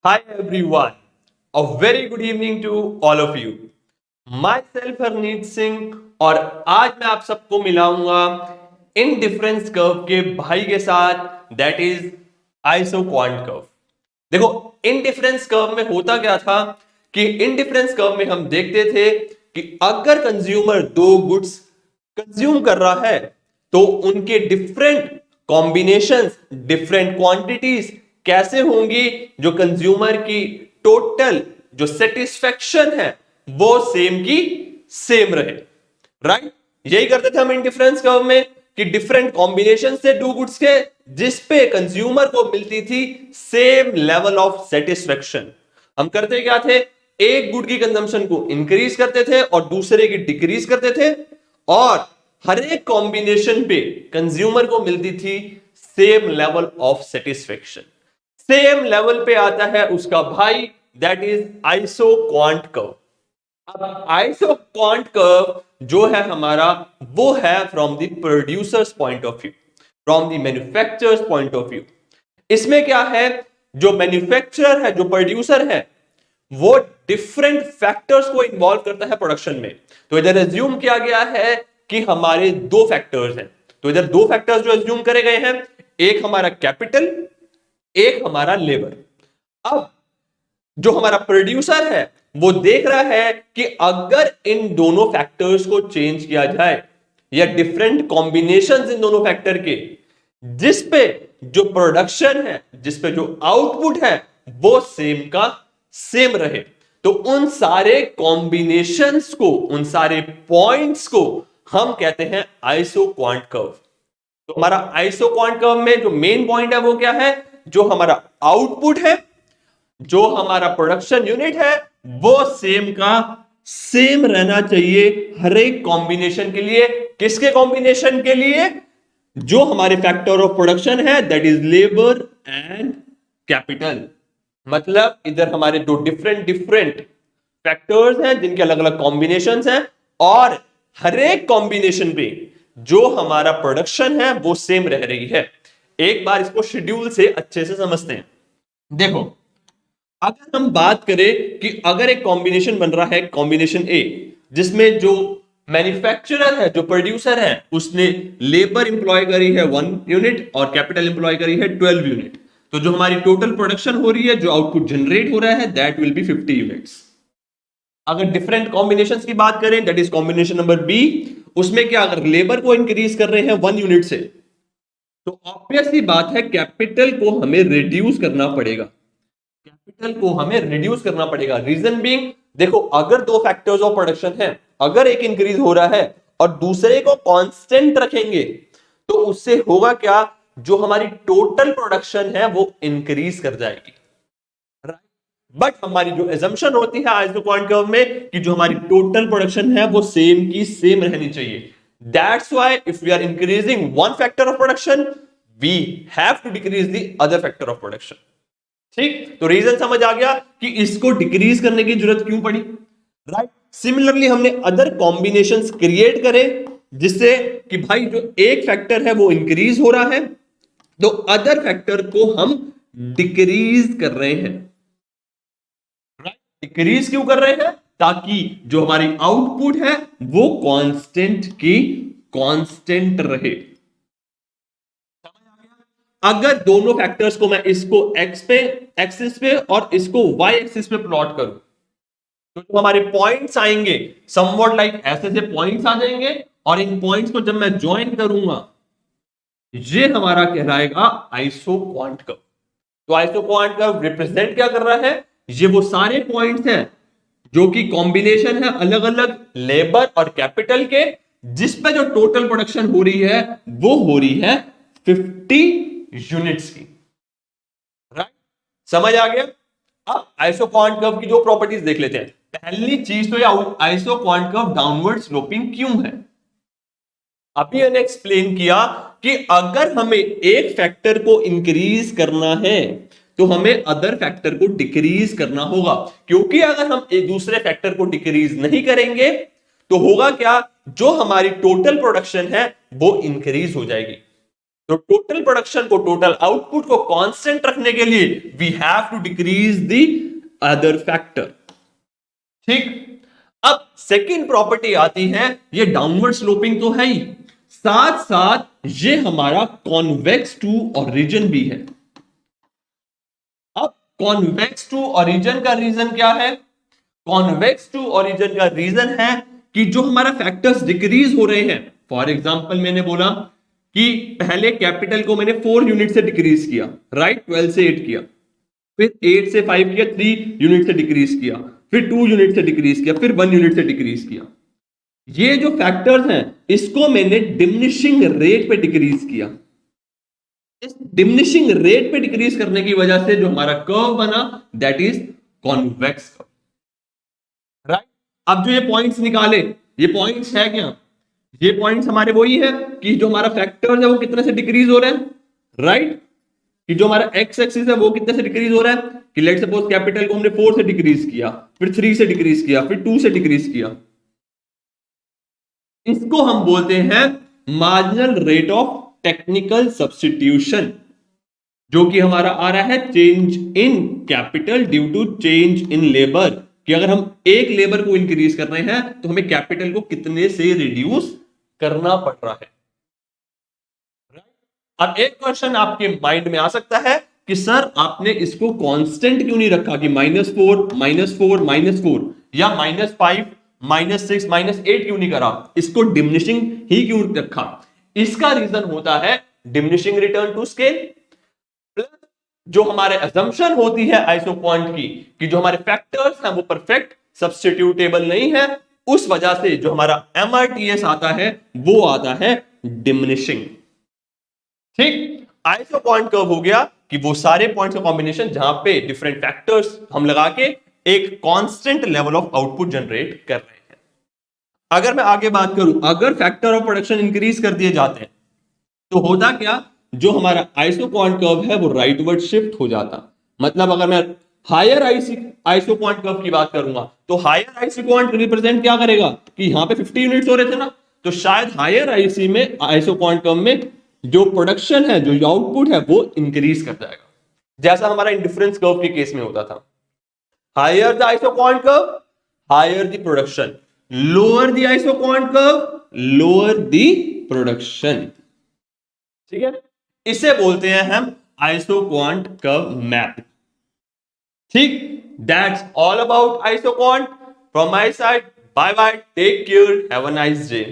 Hi everyone, a very good evening to all of you. Myself Harneet Singh और आज मैं आप सबको मिलाऊंगा इन डिफरेंस कर्व के भाई के साथ that is iso quant curve. देखो इन डिफरेंस कर्व में होता क्या था कि इन डिफरेंस कर्व में हम देखते थे कि अगर कंज्यूमर दो गुड्स कंज्यूम कर रहा है तो उनके डिफरेंट कॉम्बिनेशंस डिफरेंट क्वांटिटीज कैसे होंगी जो कंज्यूमर की टोटल जो सेटिस्फेक्शन है वो सेम की सेम रहे। राइट, यही करते थे हम इन डिफरेंस कर्व में कि डिफरेंट कॉम्बिनेशन से दो गुड्स के जिस पे कंज्यूमर को मिलती थी सेम लेवल ऑफ सेटिस्फेक्शन। हम करते क्या थे, एक गुड की कंजम्पशन को इंक्रीज करते थे और दूसरे की डिक्रीज करते थे और हर एक कॉम्बिनेशन पे कंज्यूमर को मिलती थी same level of satisfaction. Same level पे आता है उसका भाई that is iso quant curve. अब आइसो क्वांट कर्व जो है हमारा वो है from the producers point of view, from the manufacturers point of view. इसमें क्या है, जो मैन्युफैक्चरर है जो प्रोड्यूसर है वो डिफरेंट फैक्टर्स को इन्वॉल्व करता है प्रोडक्शन में। तो इधर एज्यूम किया गया है कि हमारे दो फैक्टर्स हैं, तो इधर दो फैक्टर्स जो एज्यूम करे गए हैं, एक हमारा कैपिटल, एक हमारा लेबर। अब जो हमारा प्रोड्यूसर है वो देख रहा है कि अगर इन दोनों फैक्टर्स को चेंज किया जाए या डिफरेंट कॉम्बिनेशंस इन दोनों फैक्टर के, जिस पे जो प्रोडक्शन है जिस पे जो आउटपुट है वो सेम का सेम रहे, तो उन सारे कॉम्बिनेशंस को उन सारे पॉइंट्स को हम कहते हैं आइसो क्वांट कर्व। तो हमारा आइसो क्वांट कर्व में जो मेन पॉइंट है वो क्या है, जो हमारा आउटपुट है जो हमारा प्रोडक्शन यूनिट है वो सेम का सेम रहना चाहिए हर एक कॉम्बिनेशन के लिए। किसके कॉम्बिनेशन के लिए, जो हमारे फैक्टर ऑफ प्रोडक्शन है that is labour and capital. मतलब इधर हमारे दो डिफरेंट डिफरेंट फैक्टर्स हैं जिनके अलग अलग कॉम्बिनेशंस हैं और हर एक कॉम्बिनेशन पे जो हमारा प्रोडक्शन है वो सेम रह रही है। एक बार इसको शेड्यूल से अच्छे से समझते हैं। देखो, अगर हम बात करें कि अगर एक कॉम्बिनेशन बन रहा है कॉम्बिनेशन ए, जिसमें जो मैन्युफैक्चरर है जो प्रोड्यूसर है उसने लेबर इंप्लॉय करी है 1 यूनिट और कैपिटल इंप्लॉय करी है 12 यूनिट, तो जो हमारी टोटल प्रोडक्शन हो रही है जो आउटपुट जनरेट हो रहा है दैट विल बी 50 यूनिट्स। अगर डिफरेंट कॉम्बिनेशंस की बात करें that is combination number B, उसमें क्या अगर लेबर को इंक्रीज कर रहे हैं 1 यूनिट से तो ऑब्वियसली बात है कैपिटल को हमें रिड्यूस करना पड़ेगा, कैपिटल को हमें रिड्यूस करना पड़ेगा। रीजन बीइंग, देखो अगर दो फैक्टर्स ऑफ प्रोडक्शन है, अगर एक इंक्रीज हो रहा है और दूसरे को कांस्टेंट रखेंगे तो उससे होगा क्या, जो हमारी टोटल प्रोडक्शन है वो इंक्रीज कर जाएगी। बट हमारी जो एजम्पशन होती है आइसो क्वांट कर्व में कि जो हमारी टोटल प्रोडक्शन है वो सेम की सेम रहनी चाहिए। That's why if we are increasing one factor of production we have to decrease the other factor of production. ठीक, तो रीजन समझ आ गया कि इसको डिक्रीज करने की जरूरत क्यों पड़ी। राइट, सिमिलरली हमने अदर कॉम्बिनेशंस क्रिएट करे जिससे कि भाई जो एक फैक्टर है वो इंक्रीज हो रहा है तो अदर फैक्टर को हम डिक्रीज कर रहे हैं। डिक्रीज क्यों कर रहे हैं, ताकि जो हमारी आउटपुट है वो कांस्टेंट की कांस्टेंट रहे। अगर दोनों फैक्टर्स को मैं इसको एक्स पे एक्सिस पे और इसको वाई एक्सिस पे प्लॉट करूं तो जो हमारे पॉइंट्स आएंगे समवॉट लाइक ऐसे से पॉइंट्स आ जाएंगे और इन पॉइंट्स को जब मैं ज्वाइन करूंगा ये हमारा कहलाएगा आइसो क्वांट कर्व। तो आइसो क्वांट कर्व रिप्रेजेंट क्या कर रहा है, ये वो सारे पॉइंट्स हैं जो कि कॉम्बिनेशन है अलग अलग लेबर और कैपिटल के, जिस पे जो टोटल प्रोडक्शन हो रही है वो हो रही है 50 यूनिट्स की। राइट, समझ आ गया। अब आइसो क्वांट कर्व की जो प्रॉपर्टीज देख लेते हैं। पहली चीज तो ये iso quant curve downward sloping क्यों है। अभी मैंने एक्सप्लेन किया कि अगर हमें एक फैक्टर को इंक्रीज करना है तो हमें अदर फैक्टर को डिक्रीज करना होगा, क्योंकि अगर हम एक दूसरे फैक्टर को डिक्रीज नहीं करेंगे तो होगा क्या, जो हमारी टोटल प्रोडक्शन है वो इंक्रीज हो जाएगी। तो टोटल प्रोडक्शन को, टोटल आउटपुट को कांस्टेंट रखने के लिए we have to decrease the other factor. ठीक। अब सेकंड प्रॉपर्टी आती है, ये डाउनवर्ड स्लोपिंग तो है ही, साथ साथ ये हमारा कॉन्वेक्स टू ओरिजिन भी है। अब कॉन्वेक्स टू ओरिजिन का रीजन क्या है? कॉन्वेक्स टू ओरिजिन का रीजन है कि जो हमारा फैक्टर्स डिक्रीज हो रहे हैं, फॉर एग्जांपल मैंने बोला कि पहले कैपिटल को मैंने 4 यूनिट से डिक्रीज किया, राइट, 12 से 8 किया, फिर 8 से 5 किया, 3 यूनिट से डिक्रीज किया, फिर 2 यूनिट से डिक्रीज किया, फिर 1 यूनिट से डिक्रीज किया। ये जो फैक्टर्स हैं इसको मैंने डिमिनिशिंग रेट पे डिक्रीज किया। इस डिमिनिशिंग रेट पे डिक्रीज करने की वजह से जो हमारा कर्व बना, that is convex curve, right. अब जो ये पॉइंट्स निकाले, ये पॉइंट्स है क्या? ये पॉइंट्स हमारे वही है कि जो हमारा फैक्टर्स है वो कितने से डिक्रीज हो रहे हैं, राइट। कि जो हमारा एक्स एक्सिस है वो कितने से डिक्रीज हो रहा है, कि लेट सपोज कैपिटल को हमने 4 से डिक्रीज किया, फिर 3 से डिक्रीज किया, फिर 2 से डिक्रीज किया। इसको हम बोलते हैं marginal rate of technical substitution, जो कि हमारा आ रहा है change in capital due to change in labour, कि अगर हम एक लेबर को इंक्रीज कर रहे हैं तो हमें कैपिटल को कितने से रिड्यूस करना पड़ रहा है। अब एक क्वेश्चन आपके माइंड में आ सकता है कि सर आपने इसको कांस्टेंट क्यों नहीं रखा, कि -4 -4 -4 या -5 -6 -8 क्यों नहीं करा, इसको डिमिनिशिंग ही क्यों रखा? इसका रीजन होता है diminishing return to scale, plus जो हमारे असम्पशन होती है आइसोक्वांट की, कि जो हमारे फैक्टर्स हैं वो परफेक्ट सब्स्टिट्यूटेबल नहीं है, उस वजह से जो हमारा MRTS आता है वो आता है डिमिनिशिंग। ठीक। आइसोक्वांट कर्व हो गया कि वो सारे पॉइंट्स का कॉम्बिनेशन जहां पे डिफरेंट फैक्टर्स हम लगा के एक constant level of output generate कर रहे हैं। अगर मैं आगे बात करूं, अगर फैक्टर ऑफ प्रोडक्शन इंक्रीज कर दिए जाते हैं तो होता क्या, जो हमारा आइसोक्वांट कर्व है वो राइटवर्ड शिफ्ट हो जाता। मतलब अगर मैं हायर आइसोक्वांट कर्व की बात करूंगा तो हायर आइसोक्वांट रिप्रेजेंट क्या करेगा, कि यहां पे 50 यूनिट्स हो रहे थे ना, तो शायद हायर आईसी में, आइसोक्वांट कर्व में जो प्रोडक्शन है, जो आउटपुट है वो इंक्रीज कर जाएगा, जैसा हमारा इंडिफरेंस कर्व के केस में होता था। Higher the isoquant curve, higher the production, lower the isoquant curve, lower the production. ठीक है, इसे बोलते हैं हम आइसोक्वांट कर्व मैप। ठीक, that's all about isoquant from my side. Bye bye, take care, have a nice day.